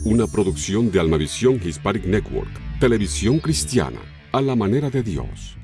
Una producción de Almavisión Hispanic Network, televisión cristiana, a la manera de Dios.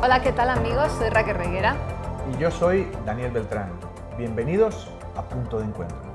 Hola, ¿qué tal amigos? Soy Raquel Reguera. Y yo soy Daniel Beltrán. Bienvenidos a Punto de Encuentro.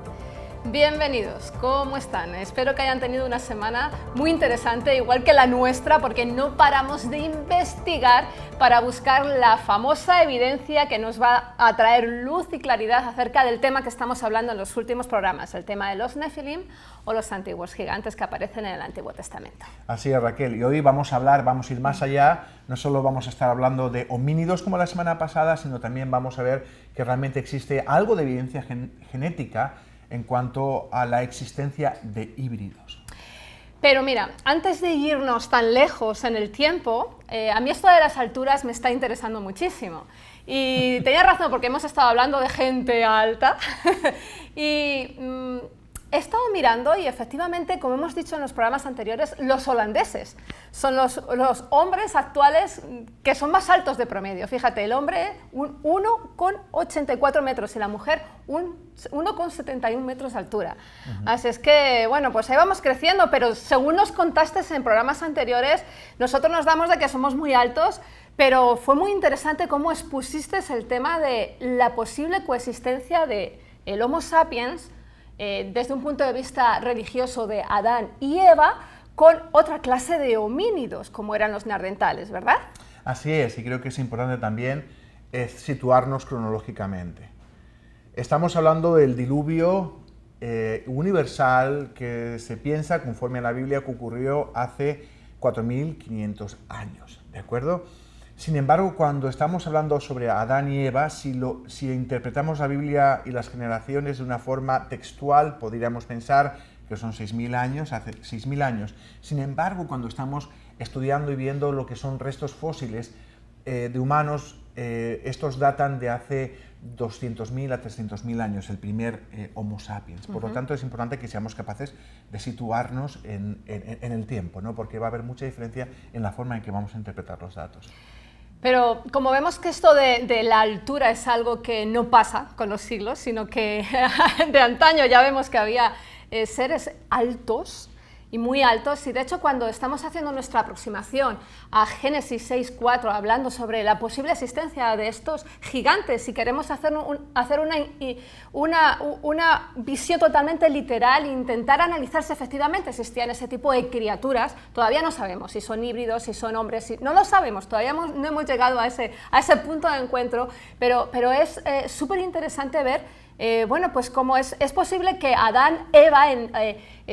Bienvenidos, ¿cómo están? Espero que hayan tenido una semana muy interesante, igual que la nuestra, porque no paramos de investigar para buscar la famosa evidencia que nos va a traer luz y claridad acerca del tema que estamos hablando en los últimos programas, el tema de los Nefilim o los antiguos gigantes que aparecen en el Antiguo Testamento. Así es, Raquel, y hoy vamos a ir más allá. No solo vamos a estar hablando de homínidos como la semana pasada, sino también vamos a ver que realmente existe algo de evidencia genética en cuanto a la existencia de híbridos. Pero mira, antes de irnos tan lejos en el tiempo, a mí esto de las alturas me está interesando muchísimo. Y tenía razón, porque hemos estado hablando de gente alta y he estado mirando y efectivamente, como hemos dicho en los programas anteriores, los holandeses son los hombres actuales que son más altos de promedio. Fíjate, el hombre 1,84 metros y la mujer 1,71 metros de altura. Así es que, bueno, pues ahí vamos creciendo, pero según nos contaste en programas anteriores, nosotros nos damos de que somos muy altos, pero fue muy interesante cómo expusiste el tema de la posible coexistencia de el Homo sapiens desde un punto de vista religioso de Adán y Eva con otra clase de homínidos, como eran los neandertales, ¿verdad? Así es, y creo que es importante también situarnos cronológicamente. Estamos hablando del diluvio universal que se piensa, conforme a la Biblia, que ocurrió hace 4.500 años, ¿de acuerdo? Sin embargo, cuando estamos hablando sobre Adán y Eva, si interpretamos la Biblia y las generaciones de una forma textual, podríamos pensar que son 6.000 años, hace 6.000 años. Sin embargo, cuando estamos estudiando y viendo lo que son restos fósiles de humanos, estos datan de hace 200.000 a 300.000 años, el primer Homo sapiens. Por lo tanto, es importante que seamos capaces de situarnos en el tiempo, ¿no? Porque va a haber mucha diferencia en la forma en que vamos a interpretar los datos. Pero como vemos que esto de la altura es algo que no pasa con los siglos, sino que de antaño ya vemos que había seres altos y muy altos, y de hecho cuando estamos haciendo nuestra aproximación a Génesis 6:4, hablando sobre la posible existencia de estos gigantes, si queremos hacer una visión totalmente literal e intentar analizar si efectivamente existían ese tipo de criaturas, todavía no sabemos si son híbridos, si son hombres, no lo sabemos, todavía no hemos llegado a ese punto de encuentro, pero es súper interesante ver bueno, pues cómo es posible que Adán, Eva,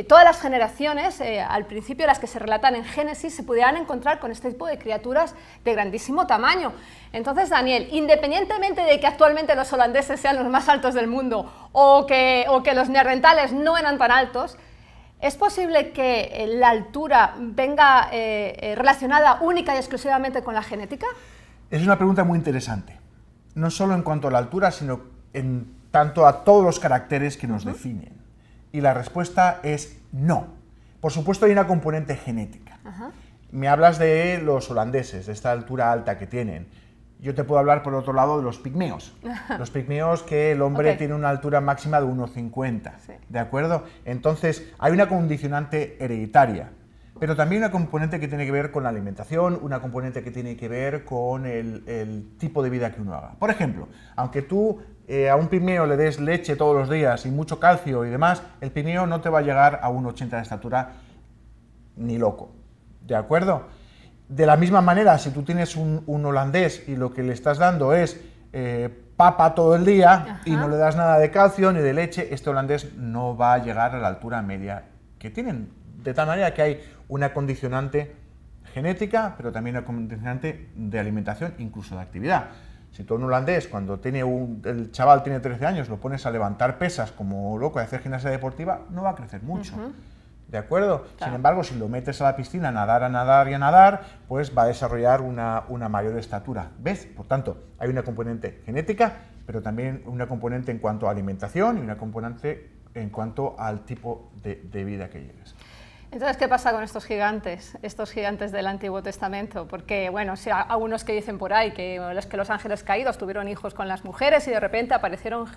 todas las generaciones, al principio las que se relatan en Génesis, se pudieran encontrar con este tipo de criaturas de grandísimo tamaño. Entonces, Daniel, independientemente de que actualmente los holandeses sean los más altos del mundo o que los neandertales no eran tan altos, ¿es posible que la altura venga relacionada única y exclusivamente con la genética? Es una pregunta muy interesante, no solo en cuanto a la altura, sino en tanto a todos los caracteres que nos definen. Y la respuesta es no. Por supuesto hay una componente genética. Me hablas de los holandeses, de esta altura alta que tienen. Yo te puedo hablar por otro lado de los pigmeos. Los pigmeos, que el hombre tiene una altura máxima de 1,50, sí. ¿De acuerdo? Entonces hay una condicionante hereditaria, pero también una componente que tiene que ver con la alimentación, una componente que tiene que ver con el tipo de vida que uno haga. Por ejemplo, aunque tú a un pigmeo le des leche todos los días y mucho calcio y demás, el pigmeo no te va a llegar a 1,80 de estatura ni loco, ¿de acuerdo? De la misma manera, si tú tienes un holandés y lo que le estás dando es papa todo el día y no le das nada de calcio ni de leche, este holandés no va a llegar a la altura media que tienen, de tal manera que hay una condicionante genética, pero también una condicionante de alimentación, incluso de actividad. Si tú a un holandés, cuando el chaval tiene 13 años, lo pones a levantar pesas como loco y a hacer gimnasia deportiva, no va a crecer mucho. ¿De acuerdo? Claro. Sin embargo, si lo metes a la piscina a nadar y a nadar, pues va a desarrollar una mayor estatura. ¿Ves? Por tanto, hay una componente genética, pero también una componente en cuanto a alimentación y una componente en cuanto al tipo de vida que lleves. Entonces, ¿qué pasa con estos gigantes del Antiguo Testamento? Porque, bueno, hay algunos que dicen por ahí que los ángeles caídos tuvieron hijos con las mujeres y de repente aparecieron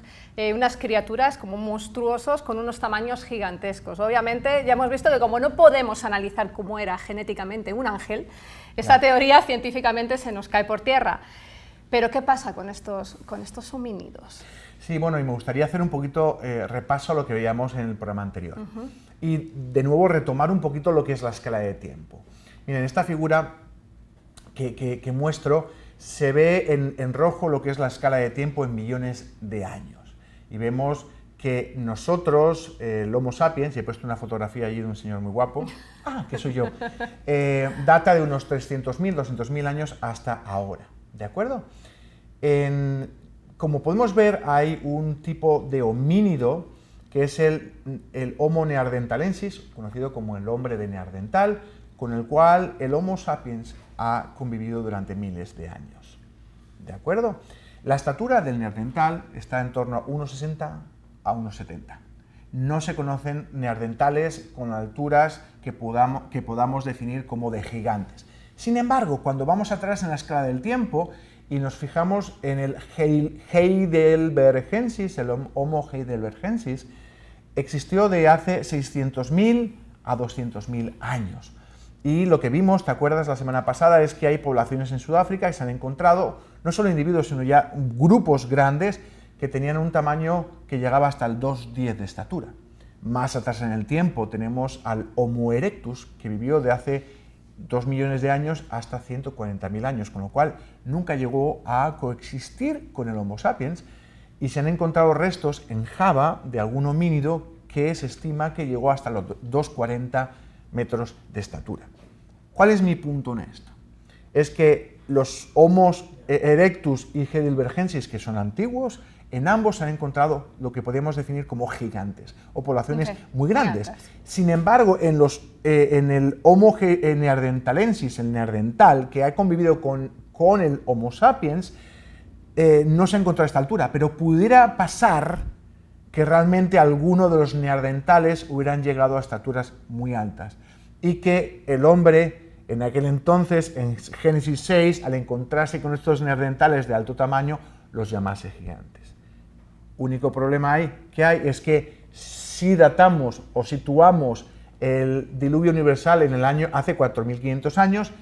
unas criaturas como monstruosos con unos tamaños gigantescos. Obviamente, ya hemos visto que como no podemos analizar cómo era genéticamente un ángel, esta teoría científicamente se nos cae por tierra. Pero, ¿qué pasa con estos homínidos? Sí, bueno, y me gustaría hacer un poquito repaso a lo que veíamos en el programa anterior. Y de nuevo retomar un poquito lo que es la escala de tiempo. Miren, esta figura que muestro se ve en rojo lo que es la escala de tiempo en millones de años. Y vemos que nosotros, el Homo sapiens, y he puesto una fotografía allí de un señor muy guapo, que soy yo, data de unos 300.000, 200.000 años hasta ahora. ¿De acuerdo? Como podemos ver, hay un tipo de homínido que es el Homo neanderthalensis, conocido como el hombre de Neandertal, con el cual el Homo sapiens ha convivido durante miles de años. ¿De acuerdo? La estatura del neandertal está en torno a 1,60 a 1,70. No se conocen neandertales con alturas que podamos definir como de gigantes. Sin embargo, cuando vamos atrás en la escala del tiempo y nos fijamos en el heidelbergensis, el Homo heidelbergensis, existió de hace 600.000 a 200.000 años. Y lo que vimos, ¿te acuerdas la semana pasada? Es que hay poblaciones en Sudáfrica y se han encontrado no solo individuos, sino ya grupos grandes que tenían un tamaño que llegaba hasta el 2,10 de estatura. Más atrás en el tiempo tenemos al Homo erectus, que vivió de hace 2 millones de años hasta 140.000 años, con lo cual nunca llegó a coexistir con el Homo sapiens, y se han encontrado restos en Java de algún homínido que se estima que llegó hasta los 2,40 metros de estatura. ¿Cuál es mi punto en esto? Es que los Homo erectus y heidelbergensis, que son antiguos, en ambos se han encontrado lo que podemos definir como gigantes o poblaciones muy grandes. Sin embargo, en el Homo neanderthalensis, el neandertal, que ha convivido con el Homo sapiens, no se ha encontrado a esta altura, pero pudiera pasar que realmente alguno de los neandertales hubieran llegado a estaturas muy altas y que el hombre en aquel entonces, en Génesis 6, al encontrarse con estos neandertales de alto tamaño, los llamase gigantes. Único problema que hay es que si datamos o situamos el diluvio universal en el año hace 4.500 años,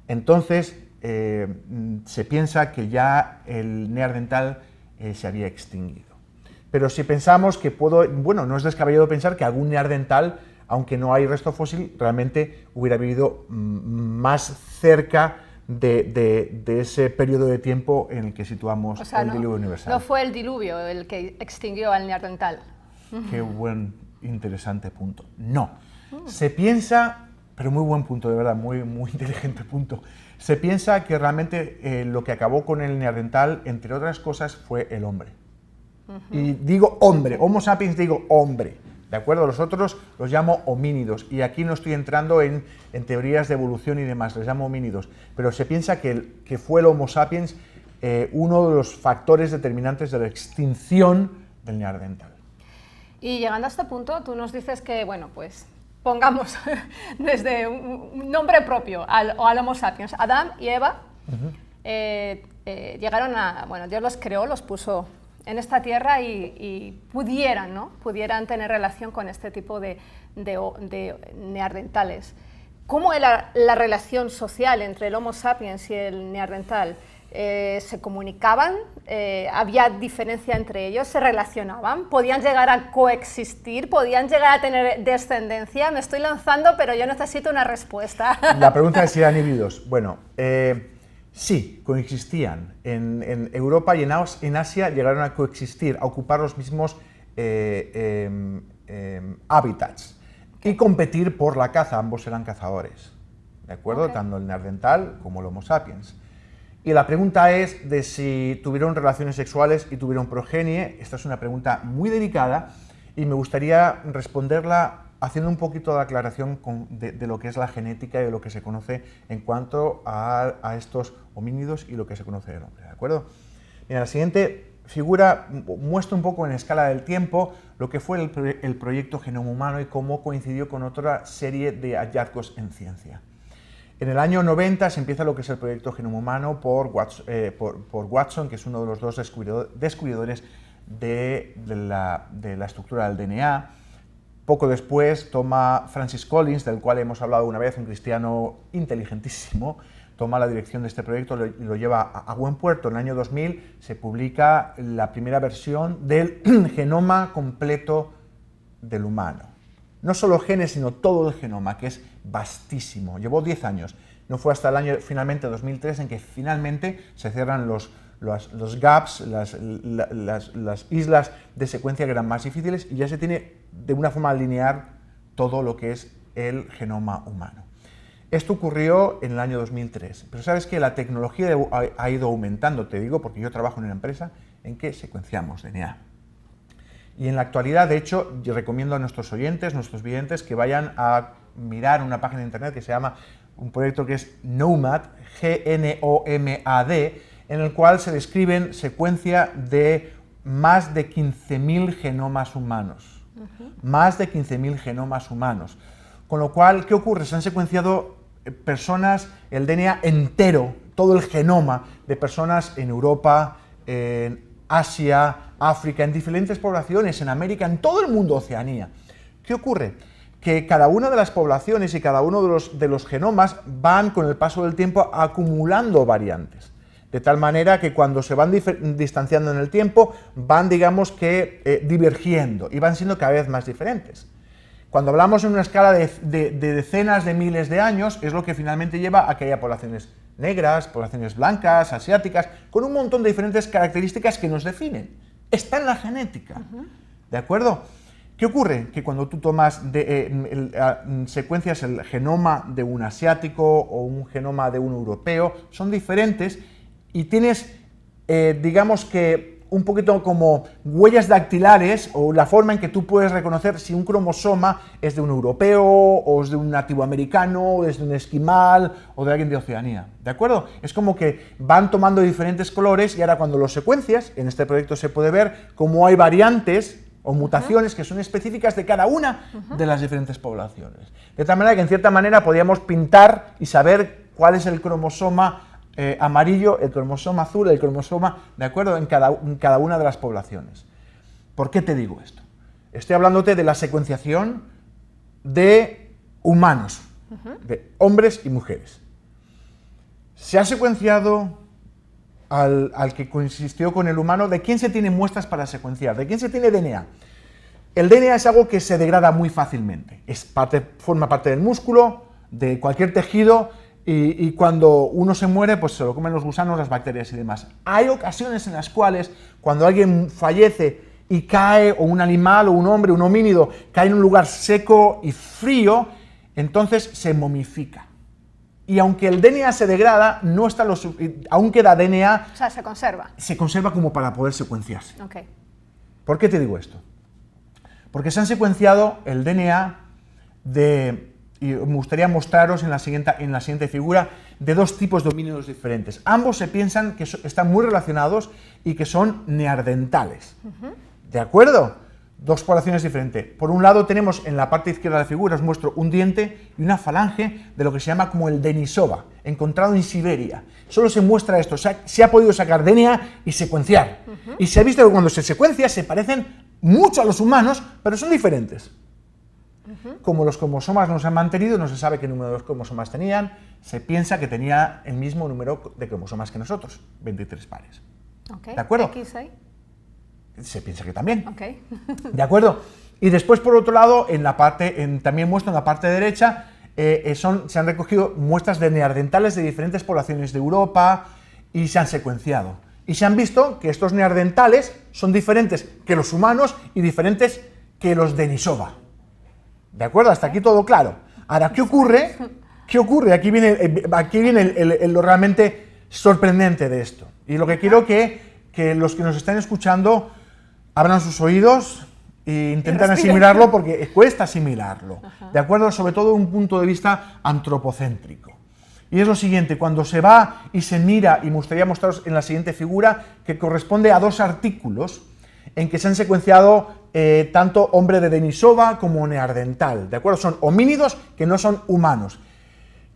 entonces se piensa que ya el neandertal se había extinguido. Pero si pensamos que no es descabellado pensar que algún neandertal, aunque no hay resto fósil, realmente hubiera vivido más cerca de ese periodo de tiempo en el que situamos el diluvio universal. No fue el diluvio el que extinguió al neandertal. Qué buen, interesante punto. No. Se piensa, pero muy buen punto, de verdad, muy, muy inteligente punto. Se piensa que realmente lo que acabó con el neandertal, entre otras cosas, fue el hombre. Y digo hombre, Homo sapiens digo hombre, ¿de acuerdo? Los otros los llamo homínidos, y aquí no estoy entrando en teorías de evolución y demás, les llamo homínidos, pero se piensa que fue el Homo sapiens uno de los factores determinantes de la extinción del neandertal. Y llegando a este punto, tú nos dices que, bueno, pues pongamos desde un nombre propio al Homo sapiens, Adán y Eva, llegaron bueno, Dios los creó, los puso en esta tierra y pudieran tener relación con este tipo de neandertales. ¿Cómo era la relación social entre el Homo sapiens y el neandertal? ¿Se comunicaban? ¿Había diferencia entre ellos? ¿Se relacionaban? ¿Podían llegar a coexistir? ¿Podían llegar a tener descendencia? Me estoy lanzando, pero yo necesito una respuesta. La pregunta es si eran híbridos. Bueno, sí, coexistían. En Europa y en Asia llegaron a coexistir, a ocupar los mismos hábitats. y competir por la caza. Ambos eran cazadores, ¿de acuerdo? Ok. Tanto el neandertal como el Homo sapiens. Y la pregunta es de si tuvieron relaciones sexuales y tuvieron progenie. Esta es una pregunta muy delicada y me gustaría responderla haciendo un poquito de aclaración de lo que es la genética y de lo que se conoce en cuanto a estos homínidos y lo que se conoce del hombre, ¿de acuerdo? Mira, la siguiente figura muestra un poco en escala del tiempo lo que fue el proyecto Genoma Humano y cómo coincidió con otra serie de hallazgos en ciencia. En el año 90 se empieza lo que es el proyecto Genoma Humano por Watson, que es uno de los dos descubridores de la estructura del DNA. Poco después toma Francis Collins, del cual hemos hablado una vez, un cristiano inteligentísimo, toma la dirección de este proyecto y lo lleva a buen puerto. En el año 2000 se publica la primera versión del genoma completo del humano. No solo genes, sino todo el genoma, que es vastísimo. Llevó 10 años. No fue hasta el año, finalmente, 2003, en que finalmente se cierran los gaps, las islas de secuencia que eran más difíciles, y ya se tiene de una forma lineal todo lo que es el genoma humano. Esto ocurrió en el año 2003, pero sabes que la tecnología ha ido aumentando, te digo, porque yo trabajo en una empresa en que secuenciamos DNA. Y en la actualidad, de hecho, yo recomiendo a nuestros oyentes, nuestros videntes, que vayan a mirar una página de internet que se llama, un proyecto que es GNOMAD, G-N-O-M-A-D, en el cual se describen secuencia de más de 15.000 genomas humanos. Más de 15.000 genomas humanos. Con lo cual, ¿qué ocurre? Se han secuenciado personas, el DNA entero, todo el genoma de personas en Europa, en Asia, África, en diferentes poblaciones, en América, en todo el mundo, Oceanía. ¿Qué ocurre? Que cada una de las poblaciones y cada uno de los genomas van, con el paso del tiempo, acumulando variantes. De tal manera que cuando se van distanciando en el tiempo, van, digamos que, divergiendo y van siendo cada vez más diferentes. Cuando hablamos en una escala de decenas de miles de años, es lo que finalmente lleva a que haya poblaciones negras, poblaciones blancas, asiáticas, con un montón de diferentes características que nos definen. Está en la genética, ¿de acuerdo? ¿Qué ocurre? Que cuando tú tomas, secuencias el genoma de un asiático o un genoma de un europeo, son diferentes y tienes, digamos que, un poquito como huellas dactilares o la forma en que tú puedes reconocer si un cromosoma es de un europeo o es de un nativo americano o es de un esquimal o de alguien de Oceanía, ¿de acuerdo? Es como que van tomando diferentes colores y ahora cuando los secuencias, en este proyecto se puede ver cómo hay variantes o mutaciones que son específicas de cada una de las diferentes poblaciones. De tal manera que en cierta manera podríamos pintar y saber cuál es el cromosoma amarillo, el cromosoma azul, el cromosoma, ¿de acuerdo?, en cada una de las poblaciones. ¿Por qué te digo esto? Estoy hablándote de la secuenciación de humanos, de hombres y mujeres. Se ha secuenciado al que coexistió con el humano. ¿De quién se tiene muestras para secuenciar? ¿De quién se tiene DNA? El DNA es algo que se degrada muy fácilmente. Forma parte del músculo, de cualquier tejido, y cuando uno se muere, pues se lo comen los gusanos, las bacterias y demás. Hay ocasiones en las cuales, cuando alguien fallece y cae, o un animal, o un hombre, un homínido, cae en un lugar seco y frío, entonces se momifica. Y aunque el DNA se degrada, no está aún queda DNA... O sea, se conserva. Se conserva como para poder secuenciarse. Ok. ¿Por qué te digo esto? Porque se han secuenciado el DNA y me gustaría mostraros en la siguiente figura, de dos tipos de homínidos diferentes. Ambos se piensan que están muy relacionados y que son neandertales. ¿De acuerdo? Dos poblaciones diferentes. Por un lado tenemos en la parte izquierda de la figura, os muestro un diente y una falange de lo que se llama como el Denisova, encontrado en Siberia. Solo se muestra esto, se ha podido sacar DNA y secuenciar. Y se ha visto que cuando se secuencia se parecen mucho a los humanos, pero son diferentes. Como los cromosomas no se han mantenido, no se sabe qué número de cromosomas tenían, se piensa que tenía el mismo número de cromosomas que nosotros, 23 pares. Okay. ¿De acuerdo? ¿X6? Se piensa que también. Okay. ¿De acuerdo? Y después, por otro lado, también muestro en la parte derecha, se han recogido muestras de neandertales de diferentes poblaciones de Europa y se han secuenciado. Y se han visto que estos neandertales son diferentes que los humanos y diferentes que los Denisova. ¿De acuerdo? Hasta aquí todo claro. Ahora, ¿qué ocurre? ¿Qué ocurre? Aquí viene lo realmente sorprendente de esto. Y lo que quiero que los que nos están escuchando abran sus oídos e intenten asimilarlo, porque cuesta asimilarlo. ¿De acuerdo? Sobre todo un punto de vista antropocéntrico. Y es lo siguiente, cuando se va y se mira, y me gustaría mostraros en la siguiente figura, que corresponde a 2 artículos en que se han secuenciado tanto hombre de Denisova como neandertal, ¿de acuerdo? Son homínidos que no son humanos.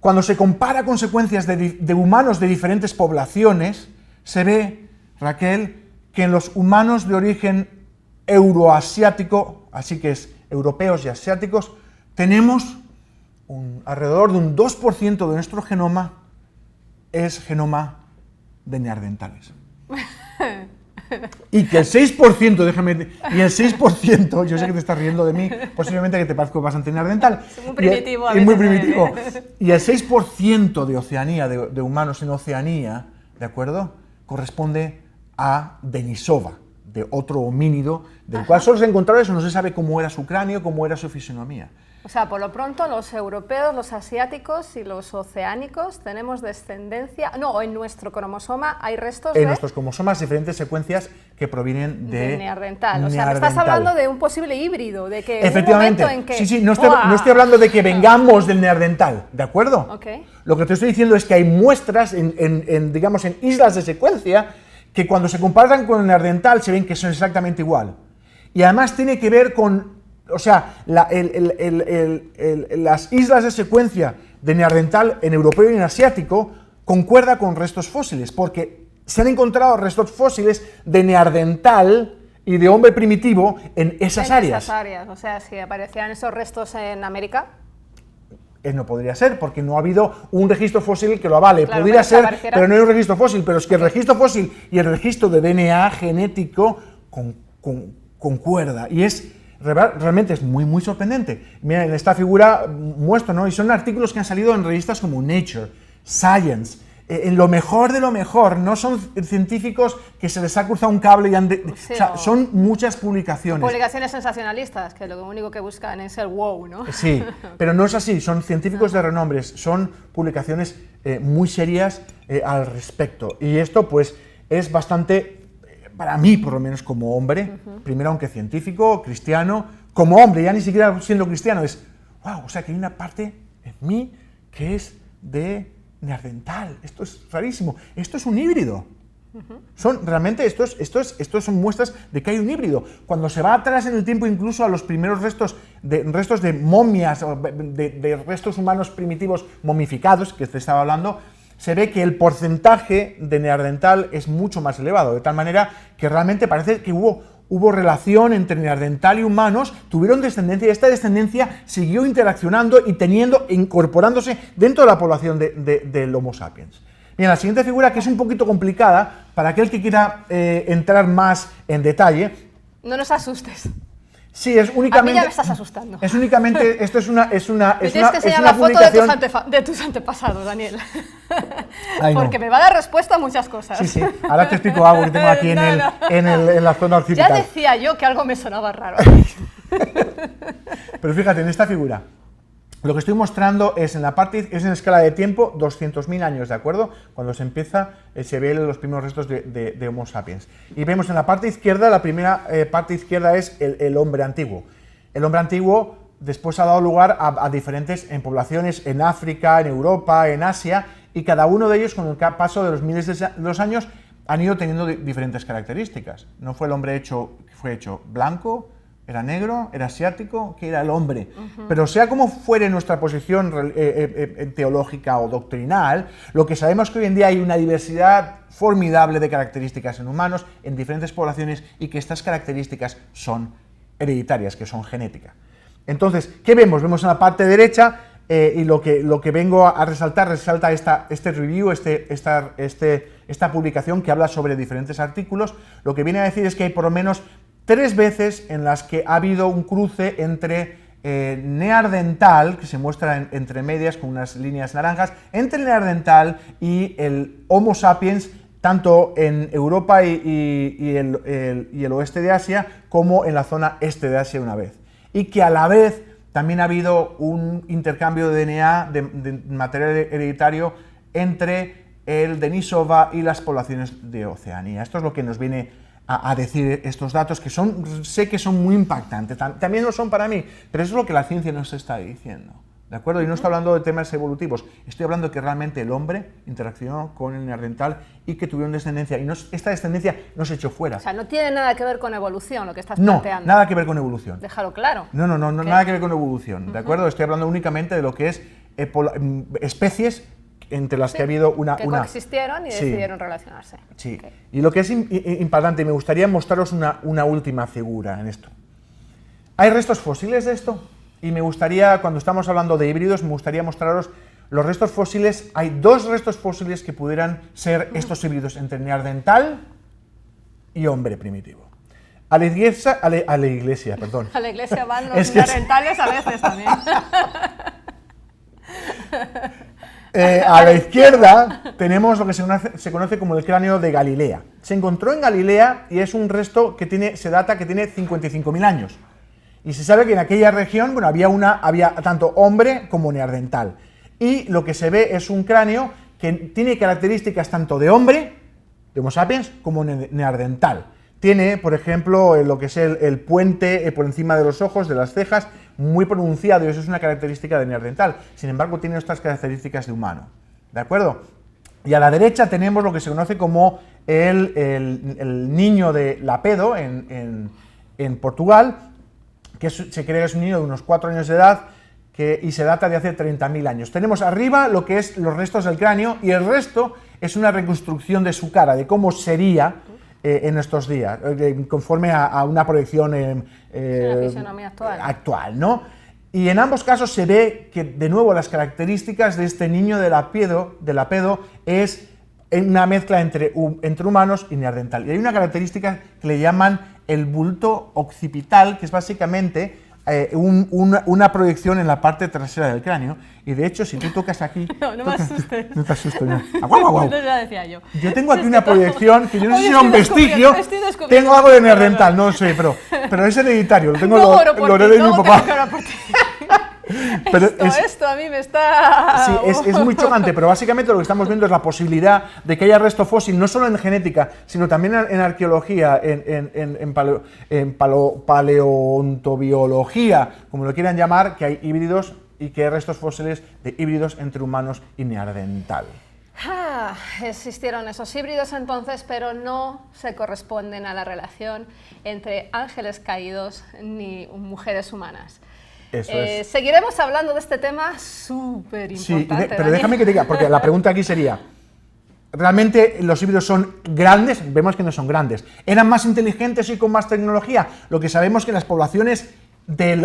Cuando se compara con secuencias de humanos de diferentes poblaciones, se ve, Raquel, que en los humanos de origen euroasiático, así que es europeos y asiáticos, tenemos alrededor de un 2% de nuestro genoma es genoma de neandertales. Y que el 6%, y el 6%, yo sé que te estás riendo de mí, posiblemente que te parezco bastante neandertal. Es muy primitivo. Es muy primitivo. Y el 6% de Oceanía, de humanos en Oceanía, ¿de acuerdo?, corresponde a Denisova, de otro homínido, del cual solo se ha encontrado eso, no se sabe cómo era su cráneo, cómo era su fisonomía. O sea, por lo pronto los europeos, los asiáticos y los oceánicos tenemos descendencia... No, en nuestro cromosoma hay restos en nuestros cromosomas diferentes secuencias que provienen de neandertal. O sea, me estás hablando de un posible híbrido, de que efectivamente, un momento en que... sí, no estoy hablando de que vengamos del neandertal, ¿de acuerdo? Okay. Lo que te estoy diciendo es que hay muestras digamos, en islas de secuencia que cuando se comparan con el neandertal se ven que son exactamente igual. Y además tiene que ver con... O sea, las islas de secuencia de neandertal en europeo y en asiático concuerda con restos fósiles, porque se han encontrado restos fósiles de neandertal y de hombre primitivo en esas áreas. O sea, si aparecían esos restos en América... No podría ser, porque no ha habido un registro fósil que lo avale. Claro, podría ser, apareciera... pero no hay un registro fósil. Pero es que el registro fósil y el registro de DNA genético concuerda. Y realmente es muy, muy sorprendente. Mira, en esta figura muestro, ¿no? Y son artículos que han salido en revistas como Nature, Science, en lo mejor de lo mejor. No son científicos que se les ha cruzado un cable y Sí, o sea, son muchas publicaciones. Publicaciones sensacionalistas, que lo único que buscan es el wow, ¿no? Sí, pero no es así, son científicos de renombre, son publicaciones muy serias al respecto. Y esto, pues, es bastante, para mí, por lo menos como hombre, primero aunque científico, cristiano, como hombre, ya ni siquiera siendo cristiano, es, wow, o sea, que hay una parte en mí que es de neandertal. Esto es rarísimo. Esto es un híbrido. Realmente estos son muestras de que hay un híbrido. Cuando se va atrás en el tiempo, incluso a los primeros restos de momias, de restos humanos primitivos momificados, que te estaba hablando, se ve que el porcentaje de neandertal es mucho más elevado, de tal manera que realmente parece que hubo relación entre neandertal y humanos, tuvieron descendencia, y esta descendencia siguió interaccionando y incorporándose dentro de la población del Homo sapiens. Bien, la siguiente figura, que es un poquito complicada, para aquel que quiera entrar más en detalle. No nos asustes. Sí, es únicamente... A mí ya me estás asustando. Es únicamente... Esto es una Me tienes que enseñar la foto de tus antepasados, Daniel. Ay, no. Porque me va a dar respuesta a muchas cosas. Sí, ahora te explico algo que tengo aquí en la zona occipital. Ya decía yo que algo me sonaba raro. Pero fíjate, en esta figura, lo que estoy mostrando es en escala de tiempo 200.000 años, ¿de acuerdo? Cuando se empieza, se ven los primeros restos de Homo sapiens. Y vemos en la parte izquierda, la primera parte izquierda es el hombre antiguo. El hombre antiguo después ha dado lugar a diferentes poblaciones en África, en Europa, en Asia, y cada uno de ellos, con el paso de los miles de los años, han ido teniendo diferentes características. No fue el hombre fue hecho blanco, era negro, era asiático, que era el hombre. Pero sea como fuere nuestra posición teológica o doctrinal, lo que sabemos es que hoy en día hay una diversidad formidable de características en humanos, en diferentes poblaciones, y que estas características son hereditarias, que son genéticas. Entonces, ¿qué vemos? Vemos en la parte derecha, y lo que vengo a resalta este review, esta publicación que habla sobre diferentes artículos. Lo que viene a decir es que hay por lo menos 3 veces en las que ha habido un cruce entre neandertal, que se muestra entre medias con unas líneas naranjas, entre el neandertal y el Homo sapiens, tanto en Europa y el oeste de Asia, como en la zona este de Asia una vez. Y que a la vez también ha habido un intercambio de DNA, de material hereditario, entre el Denisova y las poblaciones de Oceanía. Esto es lo que nos viene a decir estos datos, que sé que son muy impactantes, también lo son para mí, pero eso es lo que la ciencia nos está diciendo. ¿De acuerdo? Y no estoy hablando de temas evolutivos, estoy hablando de que realmente el hombre interaccionó con el neandertal y que tuvieron descendencia, y esta descendencia no se echó fuera. O sea, no tiene nada que ver con evolución lo que estás planteando. No, nada que ver con evolución. Déjalo claro. No, nada que ver con evolución, ¿de acuerdo? Estoy hablando únicamente de lo que es especies entre las que ha habido una... coexistieron y decidieron relacionarse. Sí, okay. Y lo que es impactante, me gustaría mostraros una última figura en esto. ¿Hay restos fósiles de esto? Y me gustaría, cuando estamos hablando de híbridos, me gustaría mostraros los restos fósiles. Hay dos restos fósiles que pudieran ser estos híbridos entre neandertal y hombre primitivo. A la iglesia, perdón. A la iglesia van los neandertales a veces también. A la izquierda tenemos lo que se conoce como el cráneo de Galilea. Se encontró en Galilea y es un resto que se data que tiene 55.000 años. Y se sabe que en aquella región, bueno, había tanto hombre como neandertal. Y lo que se ve es un cráneo que tiene características tanto de hombre, de Homo sapiens, como neandertal. Tiene, por ejemplo, lo que es el puente por encima de los ojos, de las cejas, muy pronunciado, y eso es una característica de neandertal. Sin embargo, tiene estas características de humano. ¿De acuerdo? Y a la derecha tenemos lo que se conoce como el niño de Lapedo en Portugal, que se cree que es un niño de unos 4 años de edad y se data de hace 30.000 años. Tenemos arriba lo que es los restos del cráneo y el resto es una reconstrucción de su cara, de cómo sería en estos días, conforme a una proyección fisionomía actual, ¿no? Y en ambos casos se ve que, de nuevo, las características de este niño de Lapedo es una mezcla entre humanos y neandertal. Y hay una característica que le llaman el bulto occipital, que es básicamente una proyección en la parte trasera del cráneo, y de hecho, si tú tocas aquí... No me asustes. No te asustes, no. ¡Guau! Ya decía yo. Yo tengo aquí una proyección, que yo no sé si es un vestigio, tengo algo de neandertal, no sé, pero es hereditario, lo tengo lo heredé de mi papá. Pero esto a mí me está... Sí, es muy chocante, pero básicamente lo que estamos viendo es la posibilidad de que haya resto fósil, no solo en genética, sino también en arqueología, en paleontobiología, como lo quieran llamar, que hay híbridos y que hay restos fósiles de híbridos entre humanos y neandertal. Existieron esos híbridos entonces, pero no se corresponden a la relación entre ángeles caídos ni mujeres humanas. Seguiremos hablando de este tema súper importante. Sí, pero déjame que te diga, porque la pregunta aquí sería, ¿realmente los híbridos son grandes? Vemos que no son grandes. ¿Eran más inteligentes y con más tecnología? Lo que sabemos es que las poblaciones del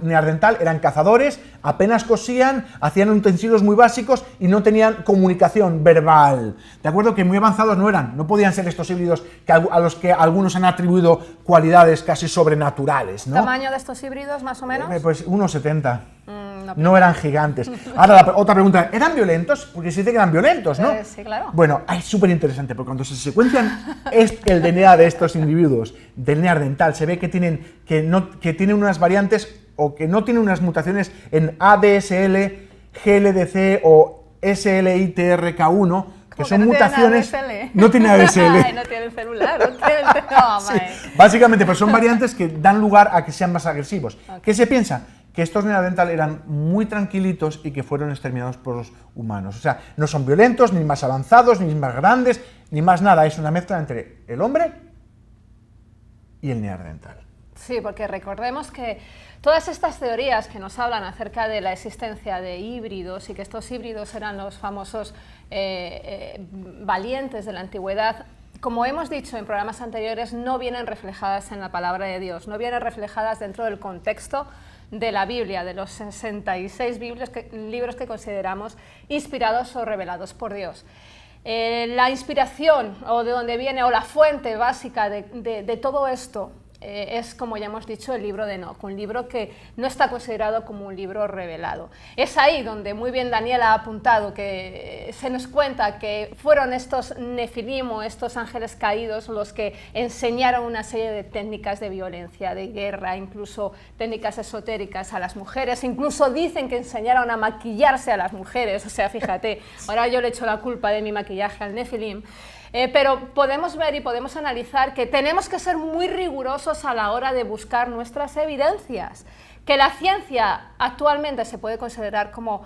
neandertal eran cazadores, apenas cosían, hacían utensilios muy básicos y no tenían comunicación verbal. ¿De acuerdo? Que muy avanzados no eran, no podían ser estos híbridos a los que algunos han atribuido cualidades casi sobrenaturales, ¿no? ¿Tamaño de estos híbridos, más o menos? Pues 1,70. No eran gigantes. Ahora, otra pregunta, ¿eran violentos? Porque se dice que eran violentos, ¿no? Sí, claro. Bueno, es súper interesante, porque cuando se secuencian el DNA de estos individuos del neandertal, se ve que tienen unas variantes o que no tienen unas mutaciones en ADSL, GLDC o SLITRK1, que son mutaciones... No tiene ADSL. No tienen celular, no tienen... Sí, básicamente, pues son variantes que dan lugar a que sean más agresivos. Okay. ¿Qué se piensa? Que estos neandertal eran muy tranquilitos y que fueron exterminados por los humanos. O sea, no son violentos, ni más avanzados, ni más grandes, ni más nada. Es una mezcla entre el hombre y el neandertal. Sí, porque recordemos que todas estas teorías que nos hablan acerca de la existencia de híbridos y que estos híbridos eran los famosos valientes de la antigüedad, como hemos dicho en programas anteriores, no vienen reflejadas en la palabra de Dios, no vienen reflejadas dentro del contexto de la Biblia, de los 66 libros que consideramos inspirados o revelados por Dios. La inspiración, o de donde viene, o la fuente básica de todo esto, es, como ya hemos dicho, el libro de Enoc, un libro que no está considerado como un libro revelado. Es ahí donde muy bien Daniel ha apuntado que se nos cuenta que fueron estos nefilim o estos ángeles caídos los que enseñaron una serie de técnicas de violencia, de guerra, incluso técnicas esotéricas a las mujeres, incluso dicen que enseñaron a maquillarse a las mujeres, o sea, fíjate, ahora yo le echo la culpa de mi maquillaje al nefilim. Pero podemos ver y podemos analizar que tenemos que ser muy rigurosos a la hora de buscar nuestras evidencias, que la ciencia actualmente se puede considerar como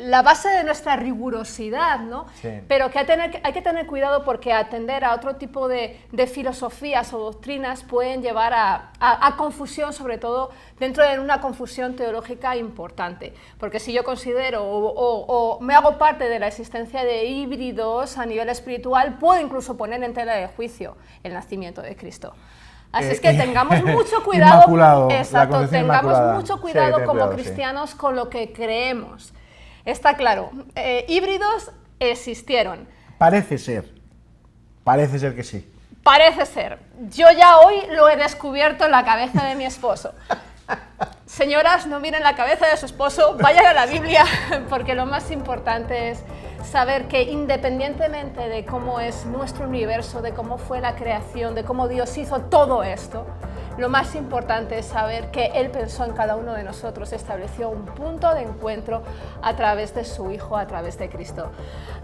la base de nuestra rigurosidad, ¿no? Sí. Pero que hay que tener cuidado porque atender a otro tipo de filosofías o doctrinas pueden llevar a confusión, sobre todo dentro de una confusión teológica importante, porque si yo considero o me hago parte de la existencia de híbridos a nivel espiritual, puedo incluso poner en tela de juicio el nacimiento de Cristo. Así es que tengamos mucho cuidado, inmaculado, exacto, tengamos inmaculada. mucho cuidado Sí, como cuidado, cristianos con lo que creemos. Está claro, híbridos existieron. Parece ser que sí. Parece ser. Yo ya hoy lo he descubierto en la cabeza de mi esposo. Señoras, no miren la cabeza de su esposo, vayan a la Biblia, porque lo más importante es saber que independientemente de cómo es nuestro universo, de cómo fue la creación, de cómo Dios hizo todo esto, lo más importante es saber que Él pensó en cada uno de nosotros, estableció un punto de encuentro a través de su Hijo, a través de Cristo.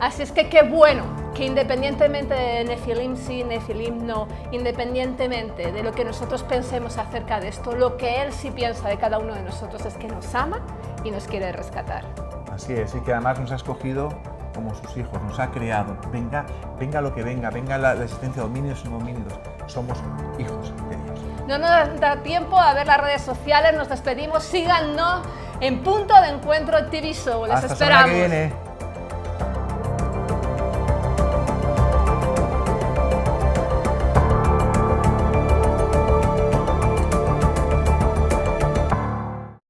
Así es que qué bueno que independientemente de nefilim sí, nefilim no, independientemente de lo que nosotros pensemos acerca de esto, lo que Él sí piensa de cada uno de nosotros es que nos ama y nos quiere rescatar. Así es, y que además nos ha escogido como sus hijos, nos ha creado. Venga lo que venga, venga la existencia de homínidos y no homínidos, somos hijos de Dios. No nos da tiempo a ver las redes sociales, nos despedimos, síganos en Punto de Encuentro TV Show, les Hasta esperamos. semana que viene.